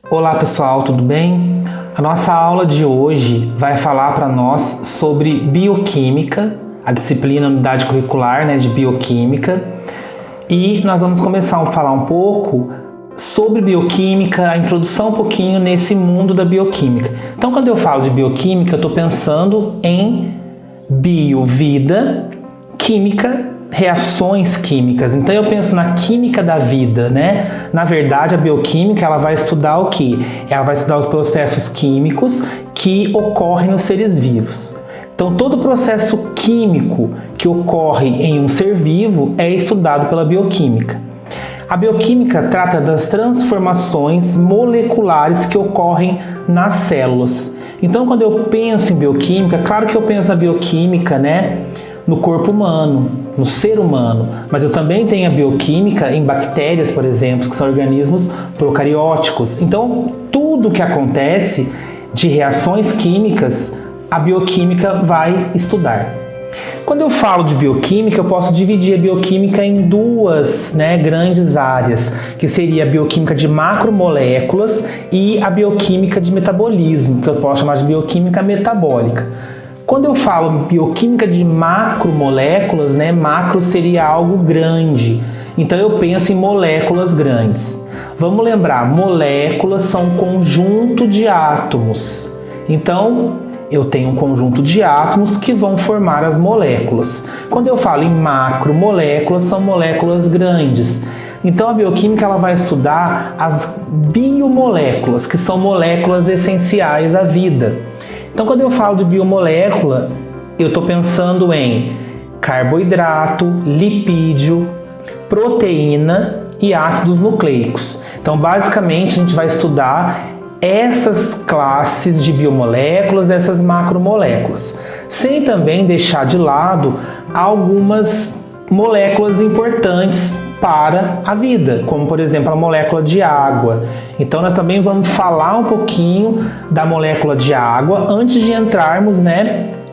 Olá pessoal, tudo bem? A nossa aula de hoje vai falar para nós sobre bioquímica, a disciplina unidade curricular, de bioquímica, e nós vamos começar a falar um pouco sobre bioquímica, a introdução um pouquinho nesse mundo da bioquímica. Então, quando eu falo de bioquímica, eu estou pensando em bio, vida, química, reações químicas. Então eu penso na química da vida, Na verdade, a bioquímica, ela vai estudar o quê? Ela vai estudar os processos químicos que ocorrem nos seres vivos. Então todo processo químico que ocorre em um ser vivo é estudado pela bioquímica. A bioquímica trata das transformações moleculares que ocorrem nas células. Então quando eu penso em bioquímica, claro que eu penso na bioquímica, no corpo humano, no ser humano, mas eu também tenho a bioquímica em bactérias, por exemplo, que são organismos procarióticos. Então, tudo que acontece de reações químicas, a bioquímica vai estudar. Quando eu falo de bioquímica, eu posso dividir a bioquímica em duas grandes áreas, que seria a bioquímica de macromoléculas e a bioquímica de metabolismo, que eu posso chamar de bioquímica metabólica. Quando eu falo bioquímica de macromoléculas, macro seria algo grande. Então eu penso em moléculas grandes. Vamos lembrar, moléculas são um conjunto de átomos. Então eu tenho um conjunto de átomos que vão formar as moléculas. Quando eu falo em macromoléculas, são moléculas grandes. Então a bioquímica ela vai estudar as biomoléculas, que são moléculas essenciais à vida. Então, quando eu falo de biomolécula, eu estou pensando em carboidrato, lipídio, proteína e ácidos nucleicos. Então, basicamente, a gente vai estudar essas classes de biomoléculas, essas macromoléculas, sem também deixar de lado algumas moléculas importantes para a vida, como por exemplo a molécula de água. Então nós também vamos falar um pouquinho da molécula de água antes de entrarmos,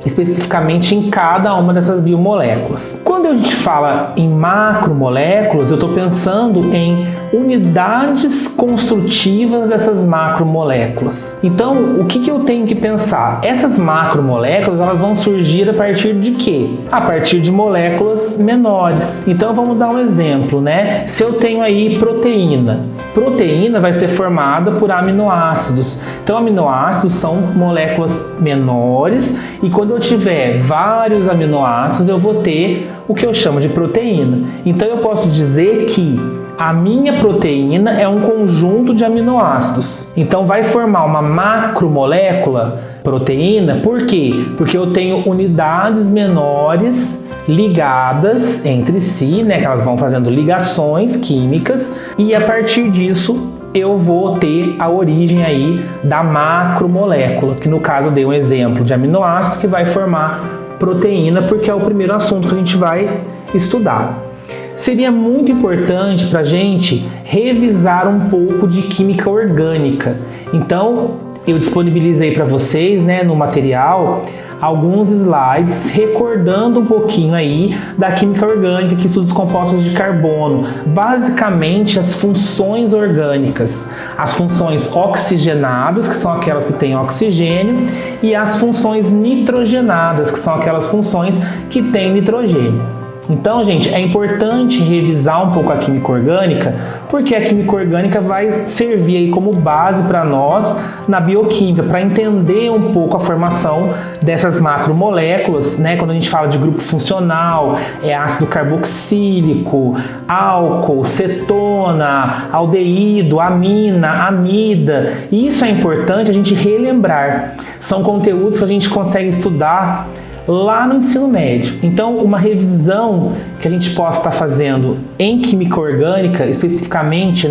especificamente em cada uma dessas biomoléculas. Quando a gente fala em macromoléculas, eu estou pensando em unidades construtivas dessas macromoléculas. Então, o que eu tenho que pensar? Essas macromoléculas, elas vão surgir a partir de quê? A partir de moléculas menores. Então, vamos dar um exemplo, Se eu tenho aí proteína, proteína vai ser formada por aminoácidos. Então, aminoácidos são moléculas menores e quando eu tiver vários aminoácidos, eu vou ter o que eu chamo de proteína. Então, eu posso dizer que a minha proteína é um conjunto de aminoácidos. Então vai formar uma macromolécula, proteína, por quê? Porque eu tenho unidades menores ligadas entre si, que elas vão fazendo ligações químicas e a partir disso eu vou ter a origem aí da macromolécula, que no caso eu dei um exemplo de aminoácido que vai formar proteína, porque é o primeiro assunto que a gente vai estudar. Seria muito importante para a gente revisar um pouco de química orgânica. Então, eu disponibilizei para vocês, no material, alguns slides recordando um pouquinho aí da química orgânica que estuda os compostos de carbono. Basicamente, as funções orgânicas. As funções oxigenadas, que são aquelas que têm oxigênio, e as funções nitrogenadas, que são aquelas funções que têm nitrogênio. Então, gente, é importante revisar um pouco a química orgânica, porque a química orgânica vai servir aí como base para nós na bioquímica, para entender um pouco a formação dessas macromoléculas, Quando a gente fala de grupo funcional, é ácido carboxílico, álcool, cetona, aldeído, amina, amida. E isso é importante a gente relembrar. São conteúdos que a gente consegue estudar lá no ensino médio. Então, uma revisão que a gente possa estar fazendo em química orgânica, especificamente,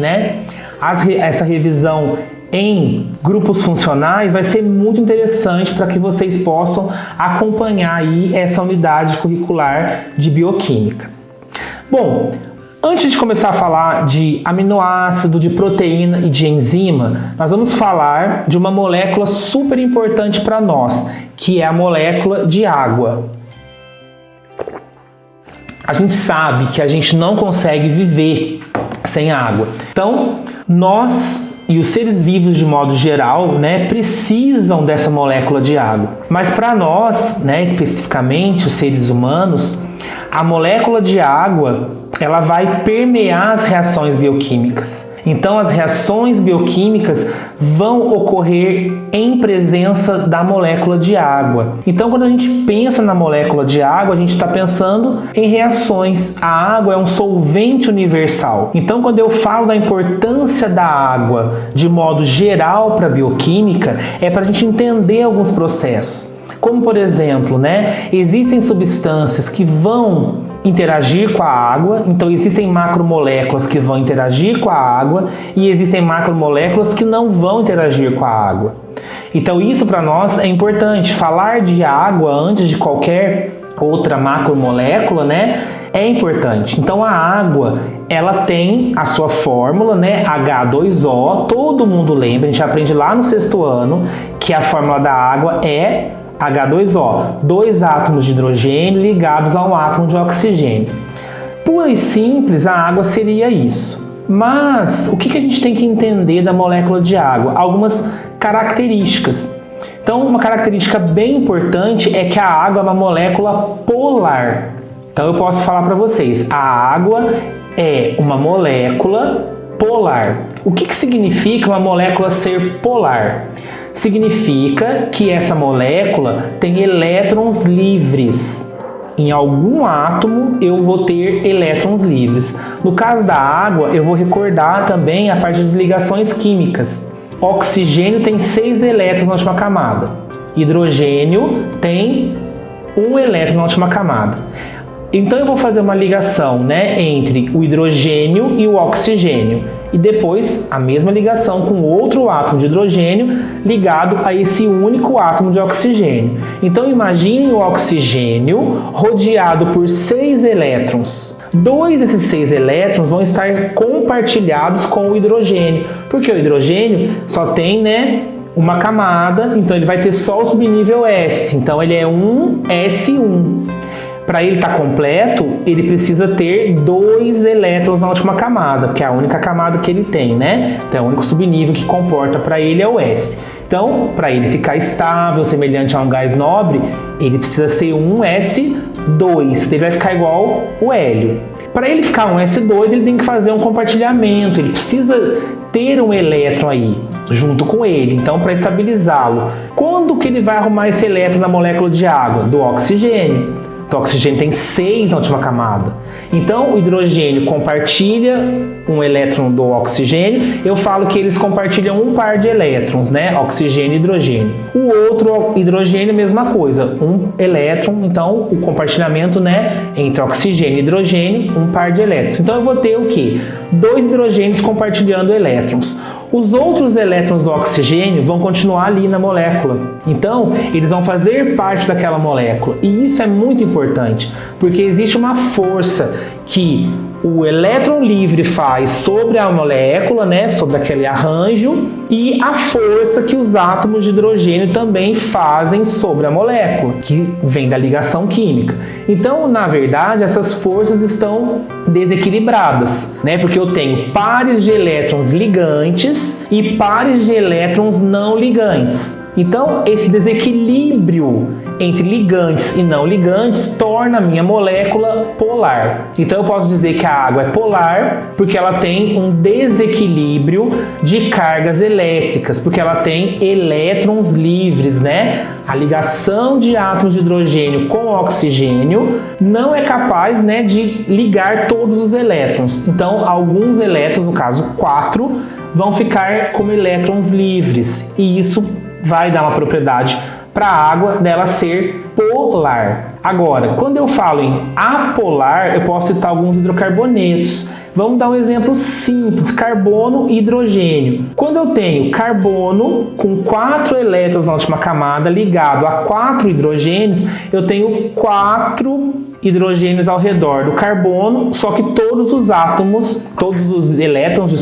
essa revisão em grupos funcionais vai ser muito interessante para que vocês possam acompanhar aí essa unidade curricular de bioquímica. Bom, antes de começar a falar de aminoácido, de proteína e de enzima, nós vamos falar de uma molécula super importante para nós, que é a molécula de água. A gente sabe que a gente não consegue viver sem água. Então, nós e os seres vivos de modo geral, né, precisam dessa molécula de água. Mas para nós, né, especificamente os seres humanos, a molécula de água, ela vai permear as reações bioquímicas. Então as reações bioquímicas vão ocorrer em presença da molécula de água. Então quando a gente pensa na molécula de água, a gente está pensando em reações. A água é um solvente universal. Então quando eu falo da importância da água de modo geral para a bioquímica, é para a gente entender alguns processos. Como por exemplo, né, existem substâncias que vão interagir com a água, então existem macromoléculas que vão interagir com a água e existem macromoléculas que não vão interagir com a água. Então isso para nós é importante. Falar de água antes de qualquer outra macromolécula, né, é importante. Então a água, ela tem a sua fórmula, né, H2O, todo mundo lembra, a gente aprende lá no 6º ano que a fórmula da água é H2O, 2 átomos de hidrogênio ligados a um átomo de oxigênio. Pura e simples, a água seria isso. Mas o que a gente tem que entender da molécula de água? Algumas características. Então, uma característica bem importante é que a água é uma molécula polar. Então, eu posso falar para vocês, a água é uma molécula polar. O que significa uma molécula ser polar? Significa que essa molécula tem elétrons livres. Em algum átomo eu vou ter elétrons livres. No caso da água, eu vou recordar também a parte de ligações químicas. Oxigênio tem 6 elétrons na última camada. Hidrogênio tem 1 elétron na última camada. Então eu vou fazer uma ligação, né, entre o hidrogênio e o oxigênio. E depois a mesma ligação com outro átomo de hidrogênio ligado a esse único átomo de oxigênio. Então imagine o oxigênio rodeado por 6 elétrons. 2 desses 6 elétrons vão estar compartilhados com o hidrogênio, porque o hidrogênio só tem, né, uma camada, então ele vai ter só o subnível S, então ele é um S1. Para ele estar completo, ele precisa ter 2 elétrons na última camada, que é a única camada que ele tem, né? Então, o único subnível que comporta para ele é o S. Então, para ele ficar estável, semelhante a um gás nobre, ele precisa ser um S2, ele vai ficar igual o hélio. Para ele ficar um S2, ele tem que fazer um compartilhamento, ele precisa ter um elétron aí, junto com ele, então para estabilizá-lo. Quando que ele vai arrumar esse elétron na molécula de água? Do oxigênio. O oxigênio tem 6 na última camada. Então, o hidrogênio compartilha um elétron do oxigênio. Eu falo que eles compartilham um par de elétrons, né? Oxigênio e hidrogênio. O outro hidrogênio, mesma coisa. Um elétron, então, o compartilhamento, né, entre oxigênio e hidrogênio, um par de elétrons. Então, eu vou ter o quê? 2 hidrogênios compartilhando elétrons. Os outros elétrons do oxigênio vão continuar ali na molécula. Então, eles vão fazer parte daquela molécula. E isso é muito importante, porque existe uma força que o elétron livre faz sobre a molécula, né, sobre aquele arranjo, e a força que os átomos de hidrogênio também fazem sobre a molécula, que vem da ligação química. Então, na verdade, essas forças estão desequilibradas, né, porque eu tenho pares de elétrons ligantes e pares de elétrons não ligantes. Então, esse desequilíbrio entre ligantes e não ligantes torna a minha molécula polar. Então, eu posso dizer que a água é polar porque ela tem um desequilíbrio de cargas elétricas, porque ela tem elétrons livres, né? A ligação de átomos de hidrogênio com oxigênio não é capaz, né, de ligar todos os elétrons. Então, alguns elétrons, no caso 4, vão ficar como elétrons livres, e isso vai dar uma propriedade para a água dela ser polar. Agora, quando eu falo em apolar, eu posso citar alguns hidrocarbonetos. Vamos dar um exemplo simples, carbono e hidrogênio. Quando eu tenho carbono com 4 elétrons na última camada ligado a 4 hidrogênios, eu tenho 4 hidrogênios ao redor do carbono, só que todos os átomos, todos os elétrons,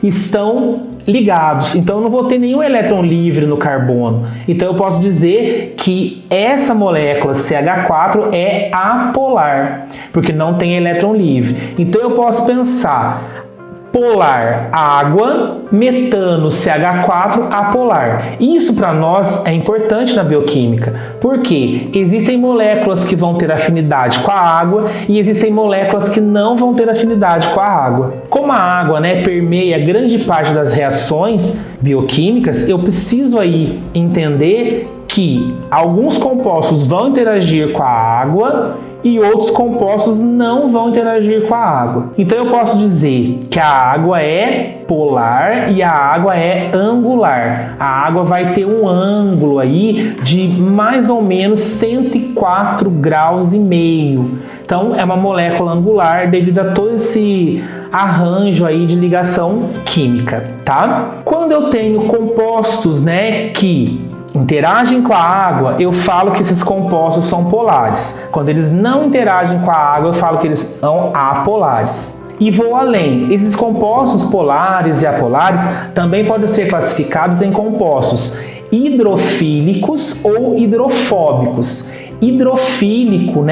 estão ligados. Então eu não vou ter nenhum elétron livre no carbono. Então eu posso dizer que essa molécula CH4 é apolar, porque não tem elétron livre. Então eu posso pensar polar água, metano CH4 apolar. Isso para nós é importante na bioquímica, porque existem moléculas que vão ter afinidade com a água e existem moléculas que não vão ter afinidade com a água. Como a água, permeia grande parte das reações bioquímicas, eu preciso aí entender que alguns compostos vão interagir com a água e outros compostos não vão interagir com a água. Então eu posso dizer que a água é polar e a água é angular. A água vai ter um ângulo aí de mais ou menos 104 graus e meio. Então é uma molécula angular devido a todo esse arranjo aí de ligação química, tá? Quando eu tenho compostos, que interagem com a água, eu falo que esses compostos são polares. Quando eles não interagem com a água, eu falo que eles são apolares. E vou além. Esses compostos polares e apolares também podem ser classificados em compostos hidrofílicos ou hidrofóbicos. Hidrofílico,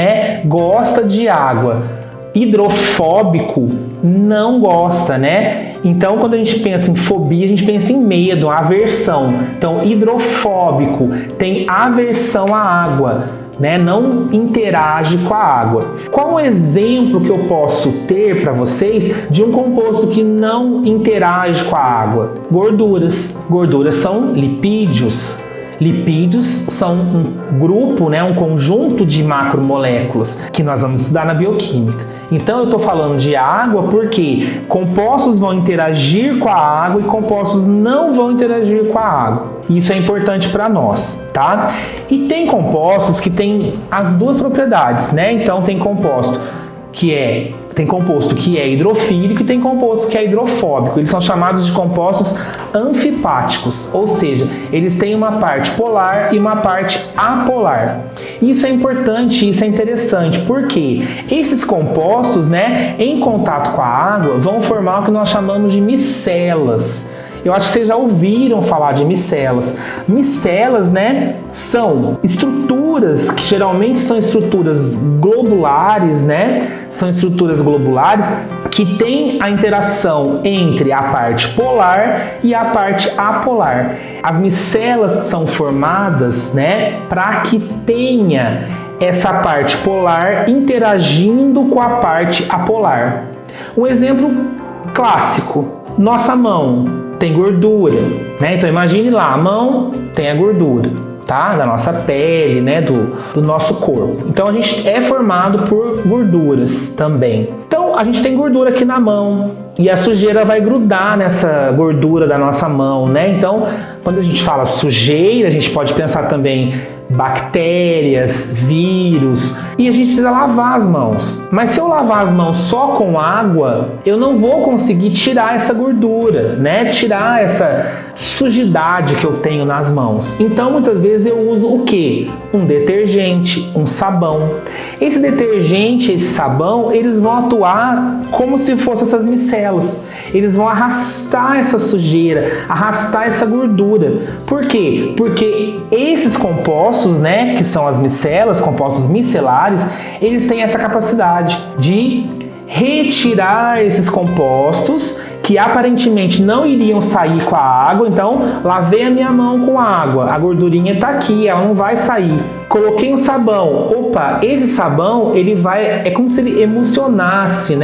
gosta de água. Hidrofóbico não gosta, Então, quando a gente pensa em fobia, a gente pensa em medo, aversão. Então, hidrofóbico tem aversão à água, não interage com a água. Qual o exemplo que eu posso ter para vocês de um composto que não interage com a água? Gorduras. Gorduras são lipídios. Lipídios são um grupo, um conjunto de macromoléculas que nós vamos estudar na bioquímica. Então eu estou falando de água porque compostos vão interagir com a água e compostos não vão interagir com a água. Isso é importante para nós, tá? E tem compostos que têm as duas propriedades, Então tem composto que é hidrofílico e tem composto que é hidrofóbico. Eles são chamados de compostos anfipáticos, ou seja, eles têm uma parte polar e uma parte apolar. Isso é importante, isso é interessante, porque esses compostos, em contato com a água, vão formar o que nós chamamos de micelas. Eu acho que vocês já ouviram falar de micelas. Micelas, são estruturas que geralmente são estruturas globulares, São estruturas globulares que têm a interação entre a parte polar e a parte apolar. As micelas são formadas, para que tenha essa parte polar interagindo com a parte apolar. Um exemplo clássico: nossa mão tem gordura, Então imagine lá, a mão tem a gordura, da nossa pele, do nosso corpo. Então a gente é formado por gorduras também. Então a gente tem gordura aqui na mão e a sujeira vai grudar nessa gordura da nossa mão, Então quando a gente fala sujeira, a gente pode pensar também bactérias, vírus, e a gente precisa lavar as mãos. Mas se eu lavar as mãos só com água, eu não vou conseguir tirar essa gordura, tirar essa sujidade que eu tenho nas mãos. Então, muitas vezes eu uso o quê? Um detergente, um sabão. Esse detergente, esse sabão, eles vão atuar como se fossem essas micelas. Eles vão arrastar essa sujeira, arrastar essa gordura. Por quê? Porque esses compostos, que são as micelas, compostos micelares, eles têm essa capacidade de retirar esses compostos que aparentemente não iriam sair com a água. Então, lavei a minha mão com água, a gordurinha está aqui, ela não vai sair. Coloquei um sabão, opa, esse sabão, ele vai, é como se ele emulsionasse,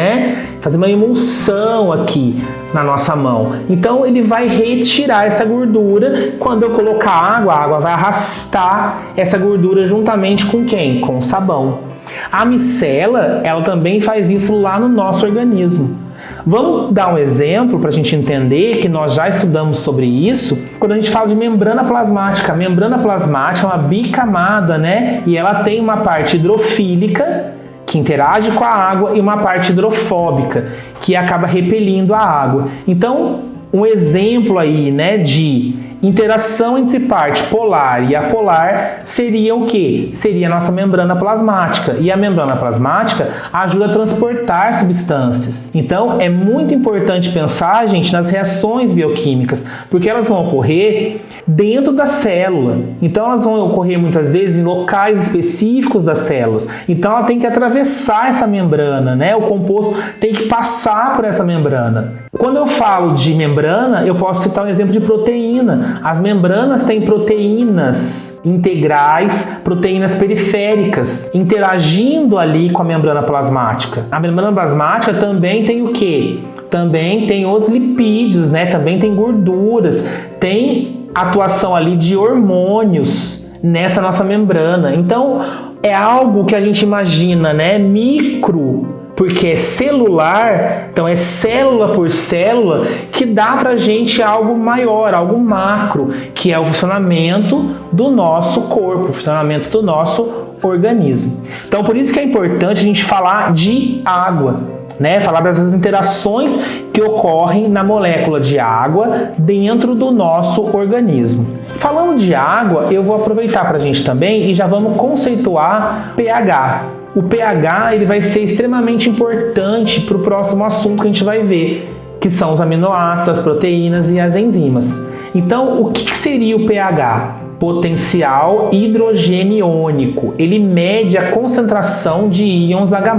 fazer uma emulsão aqui na nossa mão. Então, ele vai retirar essa gordura. Quando eu colocar água, a água vai arrastar essa gordura juntamente com quem? Com o sabão. A micela, ela também faz isso lá no nosso organismo. Vamos dar um exemplo para a gente entender que nós já estudamos sobre isso quando a gente fala de membrana plasmática. A membrana plasmática é uma bicamada, E ela tem uma parte hidrofílica, que interage com a água, e uma parte hidrofóbica, que acaba repelindo a água. Então, um exemplo aí, de interação entre parte polar e apolar seria o quê? Seria a nossa membrana plasmática. E a membrana plasmática ajuda a transportar substâncias. Então, é muito importante pensar, gente, nas reações bioquímicas, porque elas vão ocorrer dentro da célula. Então, elas vão ocorrer muitas vezes em locais específicos das células. Então, ela tem que atravessar essa membrana, O composto tem que passar por essa membrana. Quando eu falo de membrana, eu posso citar um exemplo de proteína. As membranas têm proteínas integrais, proteínas periféricas, interagindo ali com a membrana plasmática. A membrana plasmática também tem o quê? Também tem os lipídios, né? Também tem gorduras, tem atuação ali de hormônios nessa nossa membrana. Então, é algo que a gente imagina, né? Micro, porque é celular, então é célula por célula, que dá pra gente algo maior, algo macro, que é o funcionamento do nosso corpo, o funcionamento do nosso organismo. Então, por isso que é importante a gente falar de água, né? Falar dessas interações que ocorrem na molécula de água dentro do nosso organismo. Falando de água, eu vou aproveitar para a gente também e já vamos conceituar pH. O pH ele vai ser extremamente importante para o próximo assunto que a gente vai ver, que são os aminoácidos, as proteínas e as enzimas. Então, o que seria o pH? Potencial hidrogeniônico. Ele mede a concentração de íons H+.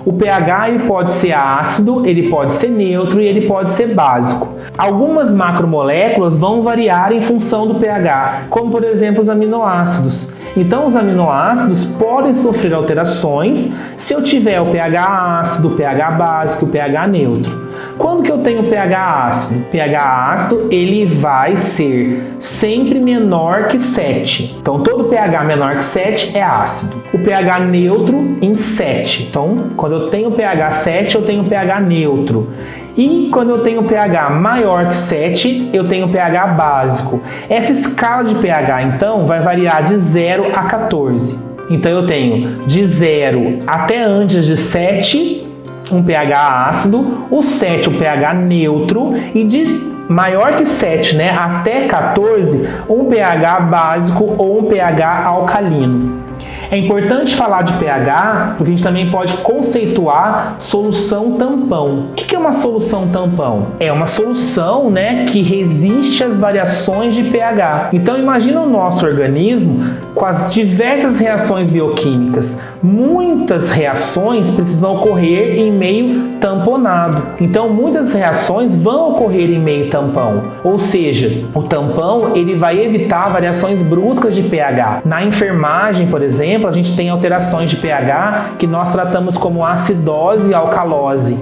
O pH ele pode ser ácido, ele pode ser neutro e ele pode ser básico. Algumas macromoléculas vão variar em função do pH, como por exemplo os aminoácidos. Então, os aminoácidos podem sofrer alterações se eu tiver o pH ácido, o pH básico, o pH neutro. Quando que eu tenho pH ácido? pH ácido ele vai ser sempre menor que 7. Então, todo pH menor que 7 é ácido. O pH neutro em 7. Então, quando eu tenho pH 7, eu tenho pH neutro. E quando eu tenho pH maior que 7, eu tenho pH básico. Essa escala de pH, então, vai variar de 0 a 14. Então, eu tenho de 0 até antes de 7, um pH ácido, o 7 um pH neutro e de maior que 7, né, até 14, um pH básico ou um pH alcalino. É importante falar de pH porque a gente também pode conceituar solução tampão. O que é uma solução tampão? É uma solução, né, que resiste às variações de pH. Então imagina o nosso organismo com as diversas reações bioquímicas. Muitas reações precisam ocorrer em meio tamponado. Então muitas reações vão ocorrer em meio tampão. Ou seja, o tampão ele vai evitar variações bruscas de pH. Na enfermagem, por exemplo, a gente tem alterações de pH que nós tratamos como acidose e alcalose.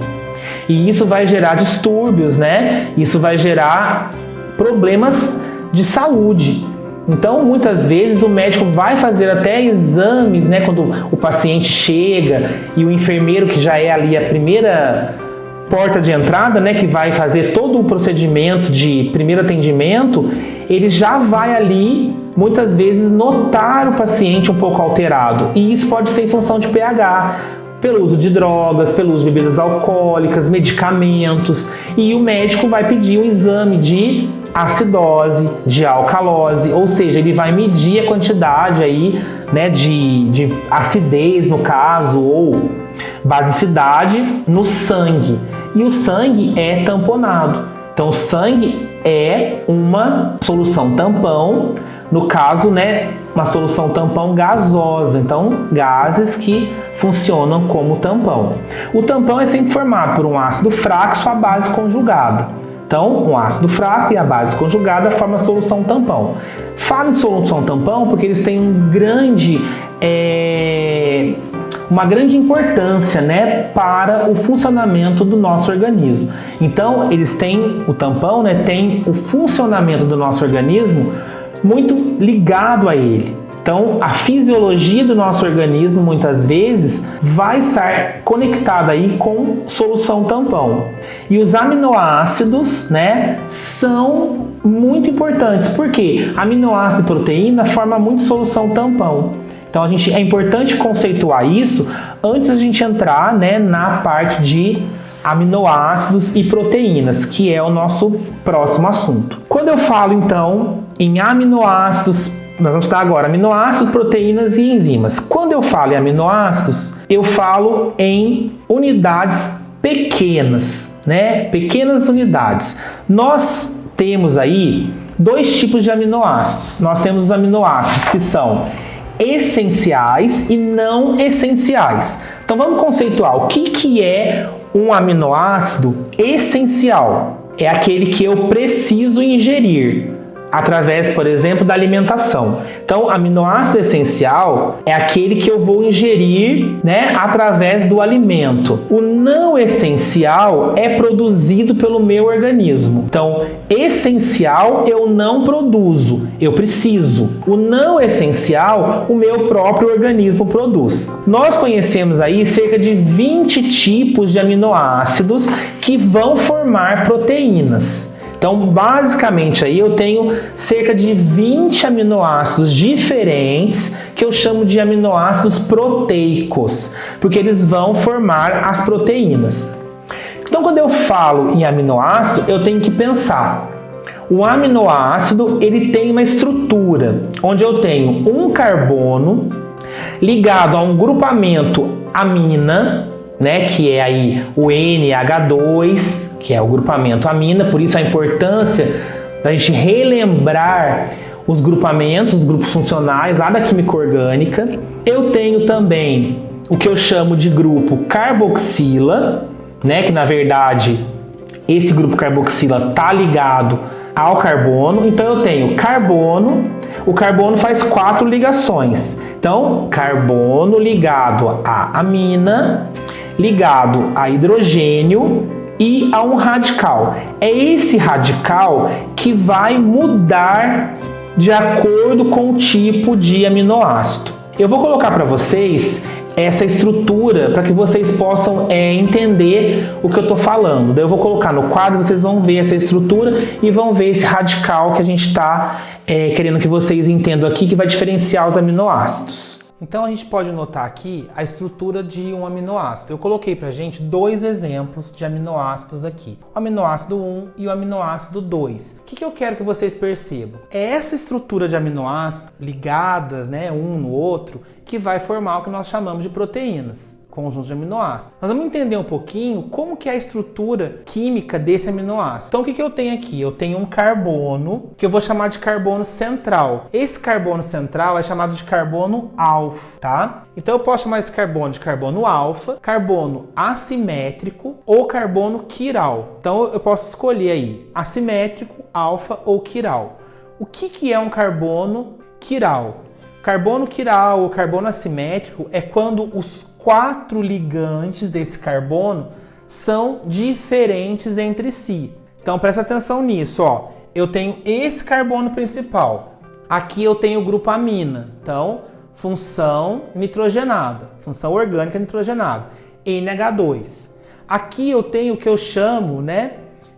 E isso vai gerar distúrbios, né? Isso vai gerar problemas de saúde. Então, muitas vezes o médico vai fazer até exames, né? Quando o paciente chega e o enfermeiro, que já é ali a primeira porta de entrada, né? Que vai fazer todo o procedimento de primeiro atendimento, ele já vai ali muitas vezes notar o paciente um pouco alterado, e isso pode ser em função de pH, pelo uso de drogas, pelo uso de bebidas alcoólicas, medicamentos, e o médico vai pedir um exame de acidose, de alcalose, ou seja, ele vai medir a quantidade aí, né, de acidez no caso, ou basicidade no sangue, e o sangue é tamponado. Então, o sangue é uma solução tampão, no caso, né, uma solução tampão gasosa, então gases que funcionam como tampão. O tampão é sempre formado por um ácido fraco e sua base conjugada. Então, um ácido fraco e a base conjugada formam a solução tampão. Falo em solução tampão porque eles têm uma grande importância, né, para o funcionamento do nosso organismo. Então, eles têm o tampão, né, tem o funcionamento do nosso organismo muito ligado a ele. Então, a fisiologia do nosso organismo, muitas vezes, vai estar conectada aí com solução tampão. E os aminoácidos, né, são muito importantes. Por quê? Aminoácido e proteína formam muito solução tampão. Então, é importante conceituar isso antes da gente entrar, né, na parte de aminoácidos e proteínas, que é o nosso próximo assunto. Quando eu falo, então, em aminoácidos, nós vamos estudar agora aminoácidos, proteínas e enzimas. Quando eu falo em aminoácidos, eu falo em unidades pequenas, né? Pequenas unidades. Nós temos aí dois tipos de aminoácidos. Nós temos os aminoácidos que são essenciais e não essenciais. Então vamos conceituar o que é um aminoácido essencial. É aquele que eu preciso ingerir através, por exemplo, da alimentação. Então, aminoácido essencial é aquele que eu vou ingerir, né, através do alimento. O não essencial é produzido pelo meu organismo. Então, essencial eu não produzo, eu preciso. O não essencial, o meu próprio organismo produz. Nós conhecemos aí cerca de 20 tipos de aminoácidos que vão formar proteínas. Então, basicamente, aí eu tenho cerca de 20 aminoácidos diferentes que eu chamo de aminoácidos proteicos, porque eles vão formar as proteínas. Então, quando eu falo em aminoácido, eu tenho que pensar. O aminoácido, ele tem uma estrutura, onde eu tenho um carbono ligado a um grupamento amina, né, que é aí o NH2, que é o grupamento amina, por isso a importância da gente relembrar os grupamentos, os grupos funcionais lá da química orgânica. Eu tenho também o que eu chamo de grupo carboxila, né, que na verdade esse grupo carboxila está ligado ao carbono. Então eu tenho carbono, o carbono faz 4 ligações. Então, carbono ligado à amina, ligado a hidrogênio e a um radical. É esse radical que vai mudar de acordo com o tipo de aminoácido. Eu vou colocar para vocês essa estrutura para que vocês possam entender o que eu estou falando. Daí eu vou colocar no quadro, vocês vão ver essa estrutura e vão ver esse radical que a gente está querendo que vocês entendam aqui, que vai diferenciar os aminoácidos. Então a gente pode notar aqui a estrutura de um aminoácido. Eu coloquei pra gente 2 exemplos de aminoácidos aqui. O aminoácido 1 e o aminoácido 2. O que eu quero que vocês percebam? É essa estrutura de aminoácidos ligadas, né, um no outro, que vai formar o que nós chamamos de proteínas. Conjunto de aminoácidos. Nós vamos entender um pouquinho como que é a estrutura química desse aminoácido. Então o que eu tenho aqui? Eu tenho um carbono que eu vou chamar de carbono central. Esse carbono central é chamado de carbono alfa, tá? Então eu posso chamar esse carbono de carbono alfa, carbono assimétrico ou carbono quiral. Então eu posso escolher aí assimétrico, alfa ou quiral. O que é um carbono quiral? Carbono quiral ou carbono assimétrico é quando os 4 ligantes desse carbono são diferentes entre si. Então presta atenção nisso, ó. Eu tenho esse carbono principal. Aqui eu tenho o grupo amina. Então, função nitrogenada, função orgânica nitrogenada, NH2. Aqui eu tenho o que eu chamo, né,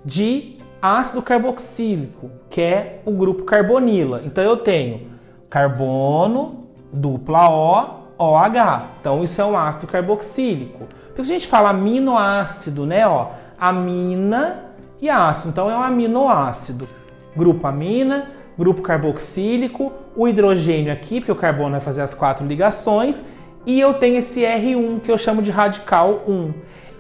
de ácido carboxílico, que é o grupo carbonila. Então eu tenho carbono, dupla O, OH. Então isso é um ácido carboxílico. Por que a gente fala aminoácido, né? Ó, amina e ácido. Então é um aminoácido. Grupo amina, grupo carboxílico, o hidrogênio aqui, porque o carbono vai fazer as 4 ligações, e eu tenho esse R1 que eu chamo de radical 1.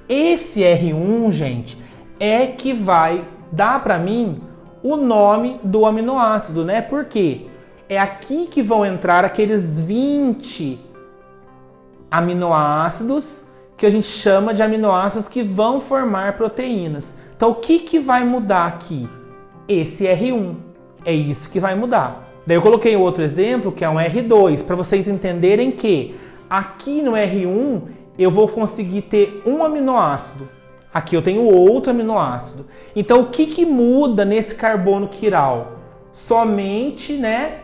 Esse R1, gente, é que vai dar para mim o nome do aminoácido, né? Por quê? É aqui que vão entrar aqueles 20 aminoácidos que a gente chama de aminoácidos que vão formar proteínas. Então o que vai mudar aqui? Esse R1. É isso que vai mudar. Daí eu coloquei outro exemplo que é um R2, para vocês entenderem que aqui no R1 eu vou conseguir ter um aminoácido. Aqui eu tenho outro aminoácido. Então o que muda nesse carbono quiral? Somente, né,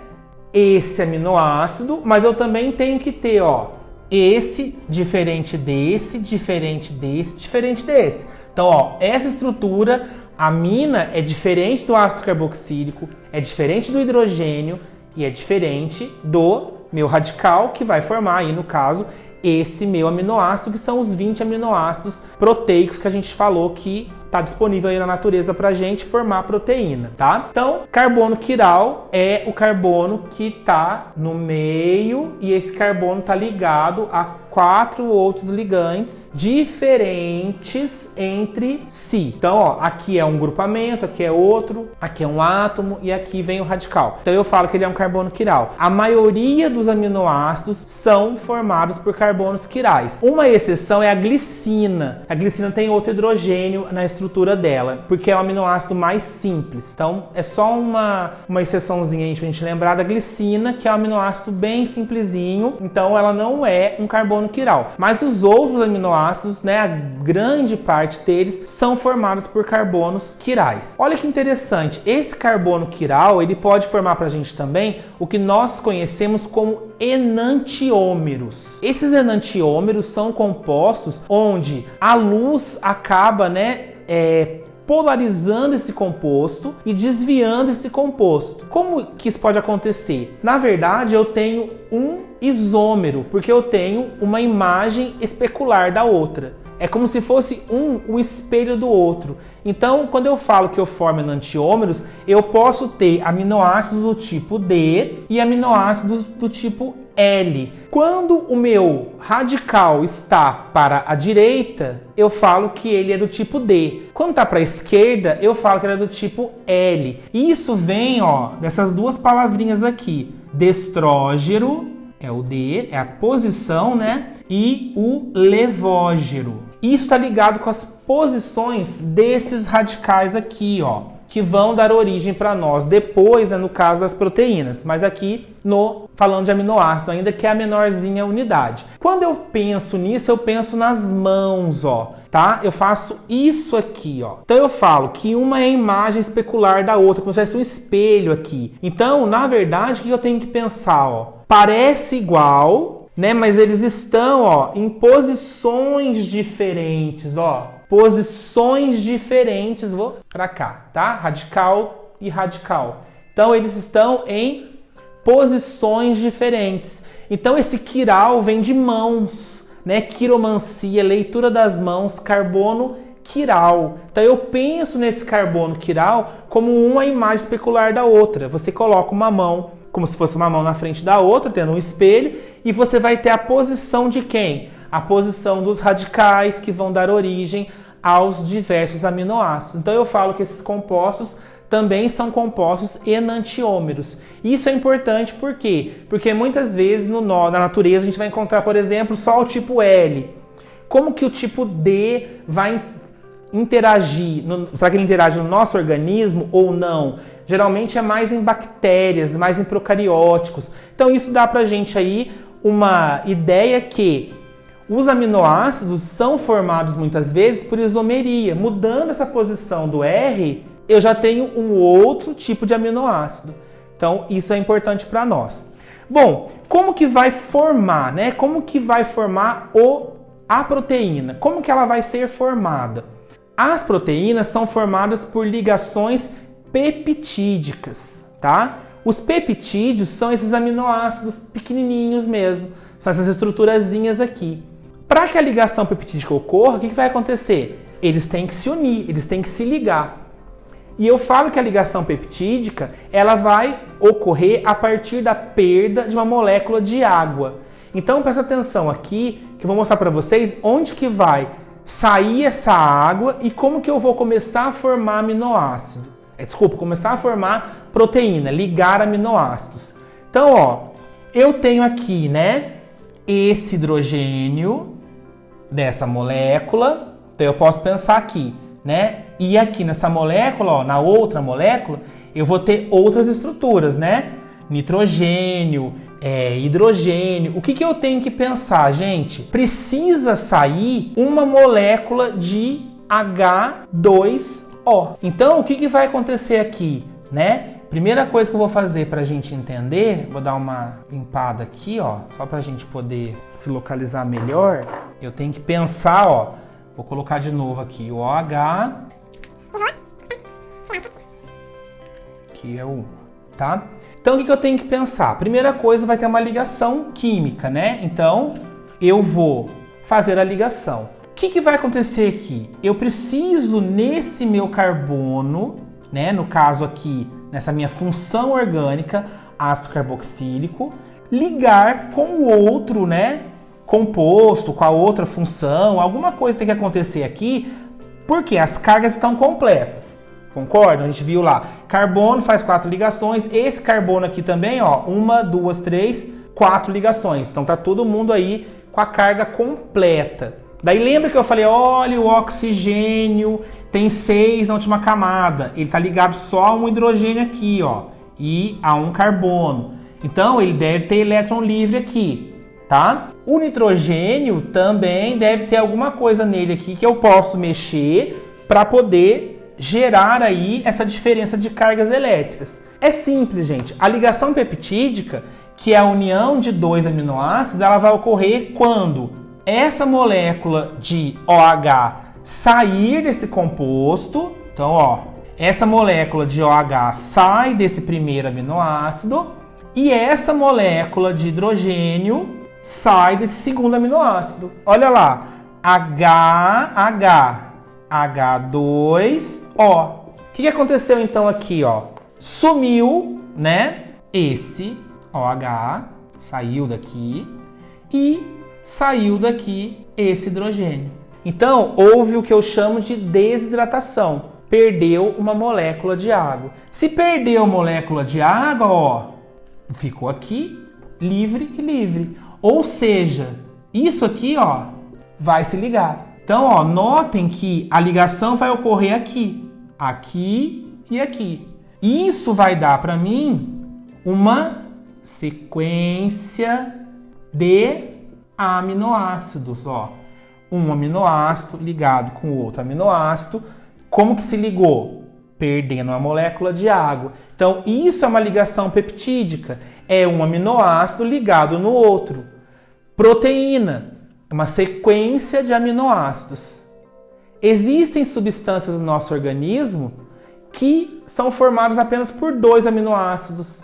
esse aminoácido, mas eu também tenho que ter, ó, esse diferente desse, diferente desse, diferente desse. Então, ó, essa estrutura, a amina é diferente do ácido carboxílico, é diferente do hidrogênio e é diferente do meu radical, que vai formar aí, no caso, esse meu aminoácido, que são os 20 aminoácidos proteicos que a gente falou que está disponível aí na natureza para a gente formar proteína, tá? Então, carbono quiral é o carbono que está no meio e esse carbono está ligado a 4 outros ligantes diferentes entre si. Então, ó, aqui é um grupamento, aqui é outro, aqui é um átomo e aqui vem o radical. Então eu falo que ele é um carbono quiral. A maioria dos aminoácidos são formados por carbonos quirais. Uma exceção é a glicina. A glicina tem outro hidrogênio na estrutura dela, porque é o aminoácido mais simples. Então é só uma exceçãozinha aí pra gente lembrar da glicina, que é um aminoácido bem simplesinho. Então ela não é um carbono quiral. Mas os outros aminoácidos, né, a grande parte deles são formados por carbonos quirais. Olha que interessante, esse carbono quiral, ele pode formar pra gente também o que nós conhecemos como enantiômeros. Esses enantiômeros são compostos onde a luz acaba, né, polarizando esse composto e desviando esse composto. Como que isso pode acontecer? Na verdade, eu tenho um isômero, porque eu tenho uma imagem especular da outra. É como se fosse o espelho do outro. Então, quando eu falo que eu formo enantiômeros, eu posso ter aminoácidos do tipo D e aminoácidos do tipo L. Quando o meu radical está para a direita, eu falo que ele é do tipo D. Quando está para a esquerda, eu falo que ele é do tipo L. Isso vem, ó, dessas duas palavrinhas aqui. Destrógero, é o D, é a posição, né? E o levógero. Isso está ligado com as posições desses radicais aqui, ó, que vão dar origem para nós depois, né, no caso das proteínas, mas aqui falando de aminoácido ainda, que é a menorzinha unidade. Quando eu penso nisso, eu penso nas mãos, ó, tá? Eu faço isso aqui, ó. Então eu falo que uma é a imagem especular da outra, como se fosse um espelho aqui. Então, na verdade, o que eu tenho que pensar, ó? Parece igual, né? Mas eles estão, ó, em posições diferentes, ó. Posições diferentes, vou para cá, tá? Radical e radical. Então eles estão em posições diferentes. Então esse quiral vem de mãos, né? Quiromancia, leitura das mãos, carbono quiral. Então eu penso nesse carbono quiral como uma imagem especular da outra. Você coloca uma mão como se fosse uma mão na frente da outra, tendo um espelho, e você vai ter a posição de quem? A posição dos radicais que vão dar origem aos diversos aminoácidos. Então eu falo que esses compostos também são compostos enantiômeros. Isso é importante por quê? Porque muitas vezes na natureza a gente vai encontrar, por exemplo, só o tipo L. Como que o tipo D vai interagir? Será que ele interage no nosso organismo ou não? Geralmente é mais em bactérias, mais em procarióticos. Então isso dá pra gente aí uma ideia que os aminoácidos são formados muitas vezes por isomeria. Mudando essa posição do R, eu já tenho um outro tipo de aminoácido. Então isso é importante para nós. Bom, como que vai formar, né? Como que vai formar a proteína? Como que ela vai ser formada? As proteínas são formadas por ligações peptídicas, tá? Os peptídeos são esses aminoácidos pequenininhos mesmo, são essas estruturazinhas aqui. Para que a ligação peptídica ocorra, o que vai acontecer? Eles têm que se unir, eles têm que se ligar. E eu falo que a ligação peptídica, ela vai ocorrer a partir da perda de uma molécula de água. Então presta atenção aqui, que eu vou mostrar para vocês onde que vai sair essa água e como que eu vou começar a formar aminoácido. Começar a formar proteína, ligar aminoácidos. Então, ó, eu tenho aqui, né, esse hidrogênio dessa molécula. Então, eu posso pensar aqui, né, e aqui nessa molécula, ó, na outra molécula, eu vou ter outras estruturas, né? Nitrogênio, hidrogênio. O que eu tenho que pensar, gente? Precisa sair uma molécula de H2O. Então, o que vai acontecer aqui, né? Primeira coisa que eu vou fazer para a gente entender, vou dar uma limpada aqui, ó, só para a gente poder se localizar melhor. Eu tenho que pensar, ó, vou colocar de novo aqui o OH, que é o, tá? Então, o que eu tenho que pensar? Primeira coisa, vai ter uma ligação química, né? Então, eu vou fazer a ligação. O que vai acontecer aqui? Eu preciso, nesse meu carbono, né, no caso aqui, nessa minha função orgânica, ácido carboxílico, ligar com o outro, né, composto, com a outra função, alguma coisa tem que acontecer aqui, porque as cargas estão completas. Concordam? A gente viu lá, carbono faz 4 ligações, esse carbono aqui também, ó, 1, 2, 3, 4 ligações. Então tá todo mundo aí com a carga completa. Daí lembra que eu falei, olha, o oxigênio tem 6 na última camada, ele tá ligado só a um hidrogênio aqui, ó, e a um carbono. Então ele deve ter elétron livre aqui, tá? O nitrogênio também deve ter alguma coisa nele aqui que eu posso mexer para poder gerar aí essa diferença de cargas elétricas. É simples, gente. A ligação peptídica, que é a união de 2 aminoácidos, ela vai ocorrer quando essa molécula de OH sair desse composto. Então, ó, essa molécula de OH sai desse primeiro aminoácido e essa molécula de hidrogênio sai desse segundo aminoácido. Olha lá, H2O. O que aconteceu então aqui, ó? Sumiu, né? Esse OH saiu daqui e saiu daqui esse hidrogênio. Então, houve o que eu chamo de desidratação. Perdeu uma molécula de água. Se perdeu a molécula de água, ó, ficou aqui livre e livre. Ou seja, isso aqui, ó, vai se ligar. Então, ó, notem que a ligação vai ocorrer aqui, aqui e aqui. Isso vai dar para mim uma sequência de aminoácidos, ó. Um aminoácido ligado com o outro aminoácido. Como que se ligou? Perdendo uma molécula de água. Então, isso é uma ligação peptídica. É um aminoácido ligado no outro. Proteína. Uma sequência de aminoácidos. Existem substâncias no nosso organismo que são formadas apenas por 2 aminoácidos.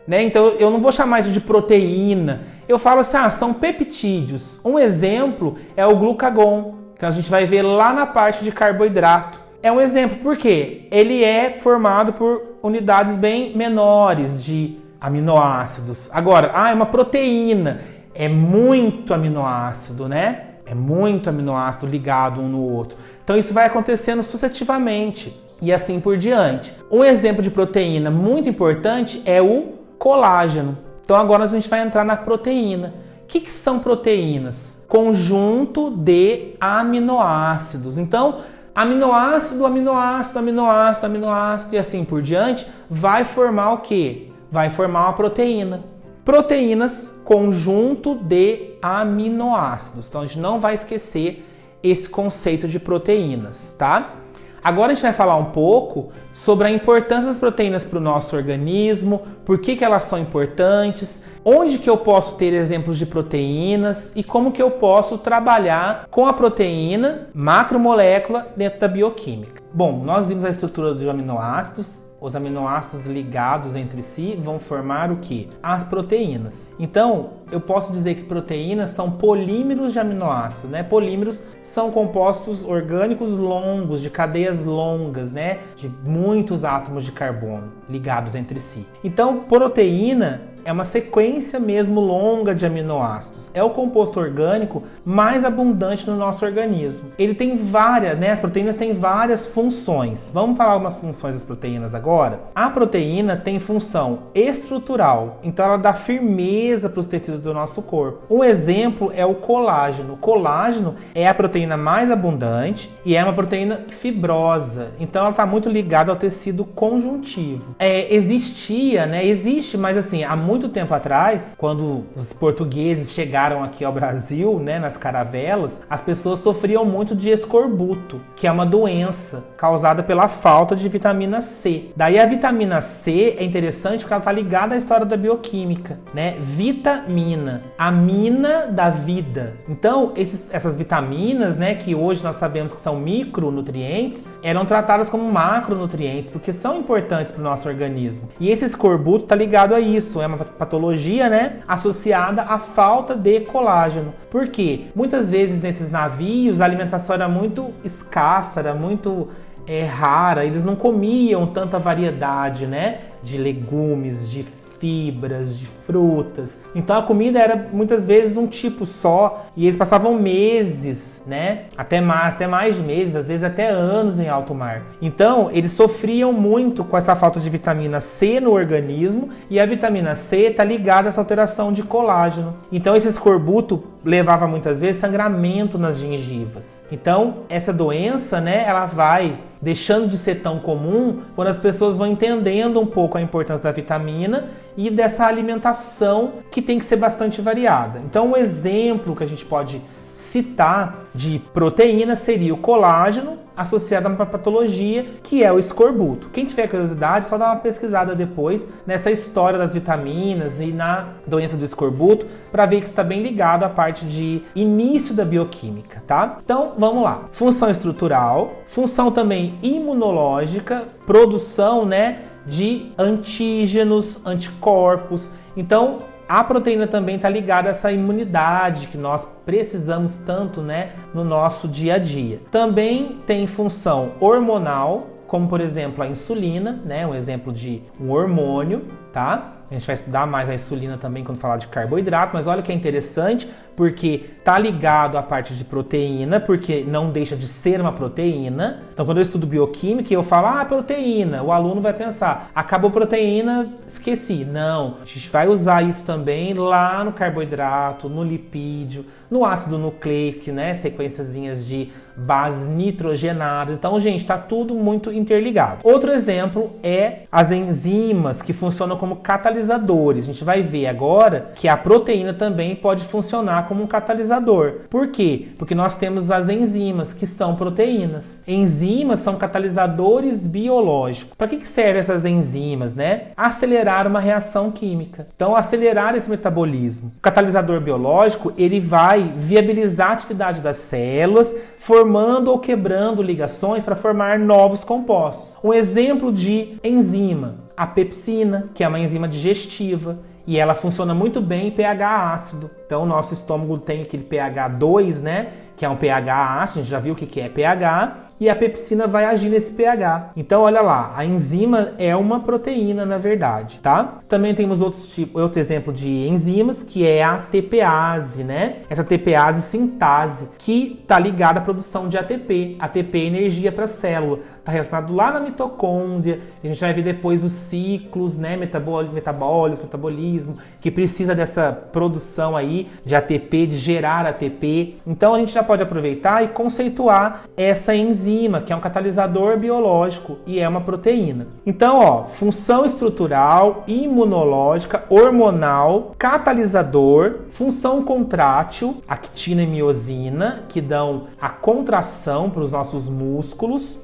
Né? Então, eu não vou chamar isso de proteína. Eu falo assim, são peptídeos. Um exemplo é o glucagon, que a gente vai ver lá na parte de carboidrato. É um exemplo, por quê? Ele é formado por unidades bem menores de aminoácidos. Agora, é uma proteína. É muito aminoácido, né? É muito aminoácido ligado um no outro. Então isso vai acontecendo sucessivamente e assim por diante. Um exemplo de proteína muito importante é o colágeno. Então agora a gente vai entrar na proteína. O que são proteínas? Conjunto de aminoácidos. Então, aminoácido, aminoácido, aminoácido, aminoácido e assim por diante vai formar o quê? Vai formar uma proteína. Proteínas, conjunto de aminoácidos. Então a gente não vai esquecer esse conceito de proteínas, tá? Agora a gente vai falar um pouco sobre a importância das proteínas para o nosso organismo, por que elas são importantes, onde que eu posso ter exemplos de proteínas e como que eu posso trabalhar com a proteína macromolécula dentro da bioquímica. Bom, nós vimos a estrutura dos aminoácidos. Os aminoácidos ligados entre si vão formar o que? As proteínas. Então, eu posso dizer que proteínas são polímeros de aminoácidos, né? Polímeros são compostos orgânicos longos, de cadeias longas, né? De muitos átomos de carbono ligados entre si. Então, proteína é uma sequência mesmo longa de aminoácidos. É o composto orgânico mais abundante no nosso organismo. Ele tem várias, né? As proteínas têm várias funções. Vamos falar algumas funções das proteínas agora? A proteína tem função estrutural, então ela dá firmeza para os tecidos do nosso corpo. Um exemplo é o colágeno. O colágeno é a proteína mais abundante e é uma proteína fibrosa, então ela está muito ligada ao tecido conjuntivo. Existe, mas assim, há muito tempo atrás, quando os portugueses chegaram aqui ao Brasil, né, nas caravelas, as pessoas sofriam muito de escorbuto, que é uma doença causada pela falta de vitamina C. Daí a vitamina C é interessante porque ela está ligada à história da bioquímica, né? Vitamina, a mina da vida. Então, essas vitaminas, né, que hoje nós sabemos que são micronutrientes, eram tratadas como macronutrientes, porque são importantes para o nosso organismo. E esse escorbuto está ligado a isso, é uma patologia, né, associada à falta de colágeno. Por quê? Muitas vezes nesses navios a alimentação era muito escassa, era muito rara, eles não comiam tanta variedade, né, de legumes, de fibras, de frutas. Então a comida era muitas vezes um tipo só e eles passavam meses, né? Até mais meses, às vezes até anos em alto mar. Então eles sofriam muito com essa falta de vitamina C no organismo e a vitamina C está ligada a essa alteração de colágeno. Então esse escorbuto levava muitas vezes sangramento nas gengivas. Então essa doença, né, ela vai deixando de ser tão comum quando as pessoas vão entendendo um pouco a importância da vitamina e dessa alimentação que tem que ser bastante variada. Então um exemplo que a gente pode citar de proteína seria o colágeno associado a uma patologia que é o escorbuto. Quem tiver curiosidade, só dá uma pesquisada depois nessa história das vitaminas e na doença do escorbuto para ver que está bem ligado à parte de início da bioquímica, tá? Então, vamos lá. Função estrutural, função também imunológica, produção, né, de antígenos, anticorpos. Então, a proteína também está ligada a essa imunidade que nós precisamos tanto, né, no nosso dia a dia. Também tem função hormonal, como por exemplo a insulina, né, um exemplo de um hormônio, tá? A gente vai estudar mais a insulina também quando falar de carboidrato, mas olha que é interessante, porque tá ligado à parte de proteína, porque não deixa de ser uma proteína. Então, quando eu estudo bioquímica e eu falo, proteína, o aluno vai pensar, acabou proteína, esqueci. Não, a gente vai usar isso também lá no carboidrato, no lipídio, no ácido nucleico, né, sequenciazinhas de bases nitrogenadas. Então, gente, tá tudo muito interligado. Outro exemplo é as enzimas que funcionam como catalisadores. A gente vai ver agora que a proteína também pode funcionar como um catalisador. Por quê? Porque nós temos as enzimas, que são proteínas. Enzimas são catalisadores biológicos. Para que servem essas enzimas, né? Acelerar uma reação química. Então, acelerar esse metabolismo. O catalisador biológico, ele vai viabilizar a atividade das células, formando ou quebrando ligações para formar novos compostos. Um exemplo de enzima, a pepsina, que é uma enzima digestiva, e ela funciona muito bem em pH ácido. Então, o nosso estômago tem aquele pH 2, né? Que é um pH ácido, a gente já viu o que é pH, e a pepsina vai agir nesse pH. Então, olha lá, a enzima é uma proteína, na verdade, tá? Também temos outro exemplo de enzimas, que é a TPase, né? Essa TPase sintase, que está ligada à produção de ATP. ATP é energia para a célula. Está relacionado lá na mitocôndria. A gente vai ver depois os ciclos, né? Metabolismo, que precisa dessa produção aí de ATP, de gerar ATP. Então, a gente já pode aproveitar e conceituar essa enzima, que é um catalisador biológico e é uma proteína. Então, ó, função estrutural, imunológica, hormonal, catalisador, função contrátil, actina e miosina, que dão a contração para os nossos músculos,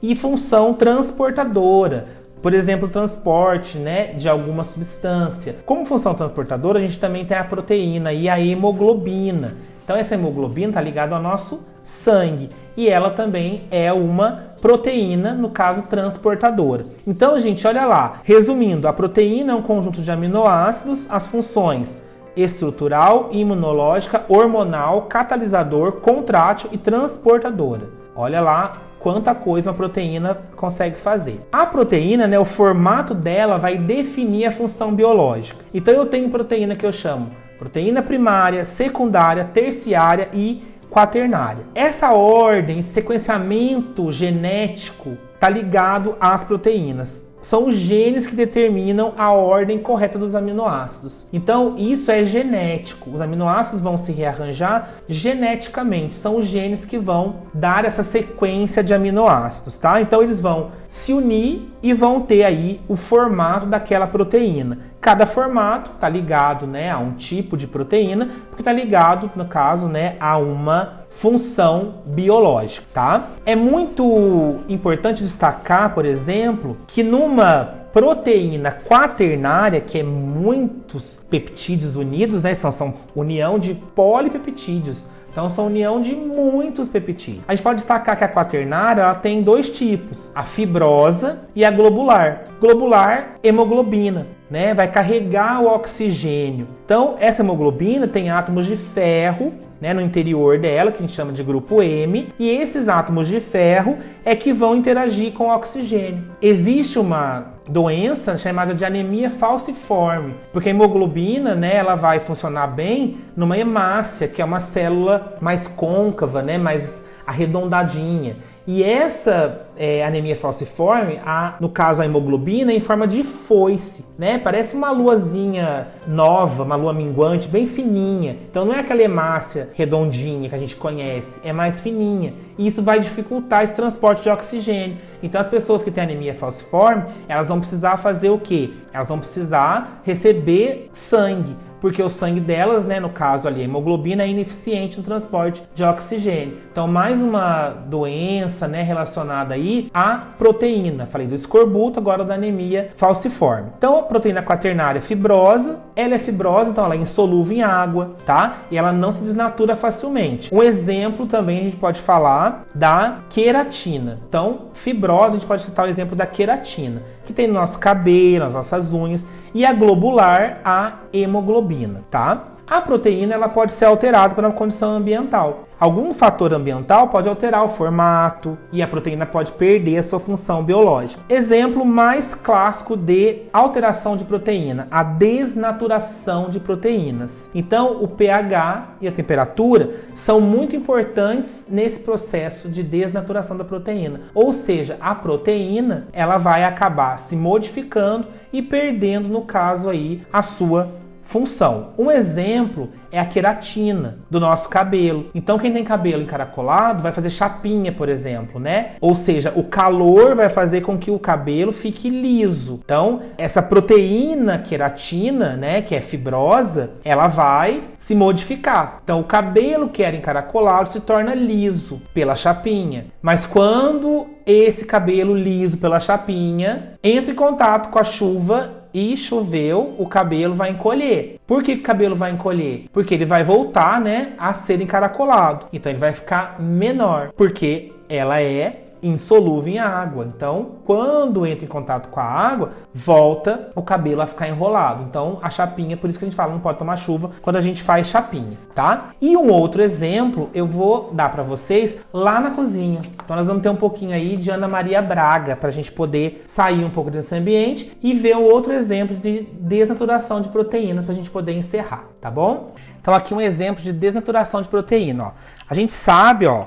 e função transportadora, por exemplo, o transporte, né, de alguma substância. Como função transportadora, a gente também tem a proteína e a hemoglobina. Então, essa hemoglobina está ligada ao nosso sangue e ela também é uma proteína, no caso, transportadora. Então, gente, olha lá. Resumindo, a proteína é um conjunto de aminoácidos, as funções estrutural, imunológica, hormonal, catalisador, contrátil e transportadora. Olha lá quanta coisa uma proteína consegue fazer. A proteína, né, o formato dela vai definir a função biológica. Então eu tenho proteína que eu chamo proteína primária, secundária, terciária e quaternária. Essa ordem, esse sequenciamento genético está ligado às proteínas. São os genes que determinam a ordem correta dos aminoácidos. Então, isso é genético. Os aminoácidos vão se rearranjar geneticamente. São os genes que vão dar essa sequência de aminoácidos, tá? Então, eles vão se unir e vão ter aí o formato daquela proteína. Cada formato está ligado, né, a um tipo de proteína, porque está ligado, no caso, né, a uma função biológica, tá? É muito importante destacar, por exemplo, que numa proteína quaternária, que é muitos peptídeos unidos, né, são união de polipeptídeos. Então, são união de muitos peptídeos. A gente pode destacar que a quaternária ela tem dois tipos, a fibrosa e a globular. Globular, hemoglobina, né? Vai carregar o oxigênio. Então, essa hemoglobina tem átomos de ferro, né, no interior dela, que a gente chama de grupo M, e esses átomos de ferro é que vão interagir com o oxigênio. Existe uma doença chamada de anemia falciforme, porque a hemoglobina, né, ela vai funcionar bem numa hemácia, que é uma célula mais côncava, né, mais arredondadinha. E essa anemia falciforme, no caso a hemoglobina, é em forma de foice, né? Parece uma luazinha nova, uma lua minguante, bem fininha. Então não é aquela hemácia redondinha que a gente conhece, é mais fininha. E isso vai dificultar esse transporte de oxigênio. Então as pessoas que têm anemia falciforme, elas vão precisar fazer o quê? Elas vão precisar receber sangue, porque o sangue delas, né, no caso ali, a hemoglobina é ineficiente no transporte de oxigênio. Então, mais uma doença, né, relacionada aí à proteína. Falei do escorbuto, agora da anemia falciforme. Então, a proteína quaternária fibrosa, ela é fibrosa, então ela é insolúvel em água, tá? E ela não se desnatura facilmente. Um exemplo também a gente pode falar da queratina. Então, fibrosa, a gente pode citar o exemplo da queratina, que tem no nosso cabelo, nas nossas unhas, e a globular, a hemoglobina, tá? A proteína ela pode ser alterada por uma condição ambiental. Algum fator ambiental pode alterar o formato e a proteína pode perder a sua função biológica. Exemplo mais clássico de alteração de proteína, a desnaturação de proteínas. Então, o pH e a temperatura são muito importantes nesse processo de desnaturação da proteína. Ou seja, a proteína ela vai acabar se modificando e perdendo, no caso aí, a sua função. Um exemplo é a queratina do nosso cabelo. Então, quem tem cabelo encaracolado vai fazer chapinha, por exemplo, né? Ou seja, o calor vai fazer com que o cabelo fique liso. Então, essa proteína queratina, né, que é fibrosa, ela vai se modificar. Então, o cabelo que era encaracolado se torna liso pela chapinha. Mas quando esse cabelo liso pela chapinha entra em contato com a chuva e choveu, o cabelo vai encolher. Por que o cabelo vai encolher? Porque ele vai voltar, né, a ser encaracolado. Então ele vai ficar menor, porque ela é insolúvel em água. Então, quando entra em contato com a água, volta o cabelo a ficar enrolado. Então, a chapinha, por isso que a gente fala, não pode tomar chuva quando a gente faz chapinha, tá? E um outro exemplo eu vou dar para vocês lá na cozinha. Então, nós vamos ter um pouquinho aí de Ana Maria Braga para a gente poder sair um pouco desse ambiente e ver um outro exemplo de desnaturação de proteínas para a gente poder encerrar, tá bom? Então, aqui um exemplo de desnaturação de proteína, ó. A gente sabe, ó,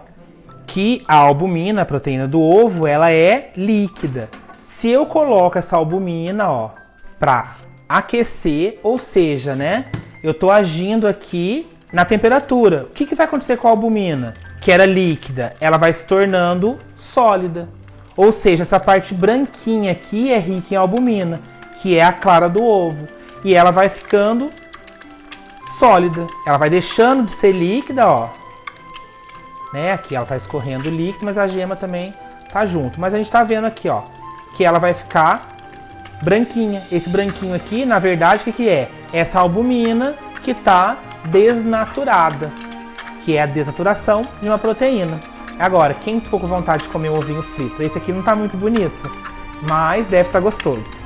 que a albumina, a proteína do ovo, ela é líquida. Se eu coloco essa albumina, ó, para aquecer, ou seja, né, eu tô agindo aqui na temperatura. O que vai acontecer com a albumina, que era líquida? Ela vai se tornando sólida. Ou seja, essa parte branquinha aqui é rica em albumina, que é a clara do ovo. E ela vai ficando sólida. Ela vai deixando de ser líquida, ó. Né? Aqui ela está escorrendo líquido, mas a gema também tá junto. Mas a gente está vendo aqui, ó, que ela vai ficar branquinha. Esse branquinho aqui, na verdade, o que é? Essa albumina que está desnaturada, que é a desnaturação de uma proteína. Agora, quem ficou com vontade de comer um ovinho frito? Esse aqui não está muito bonito, mas deve estar gostoso.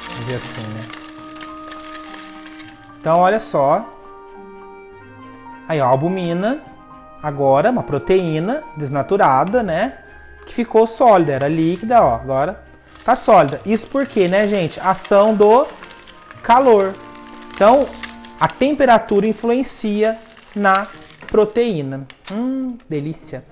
Vamos ver assim, né? Então, olha só. Aí, ó, a albumina, agora uma proteína desnaturada, né? Que ficou sólida, era líquida, ó, agora tá sólida. Isso porque, né, gente? Ação do calor. Então, a temperatura influencia na proteína. Delícia.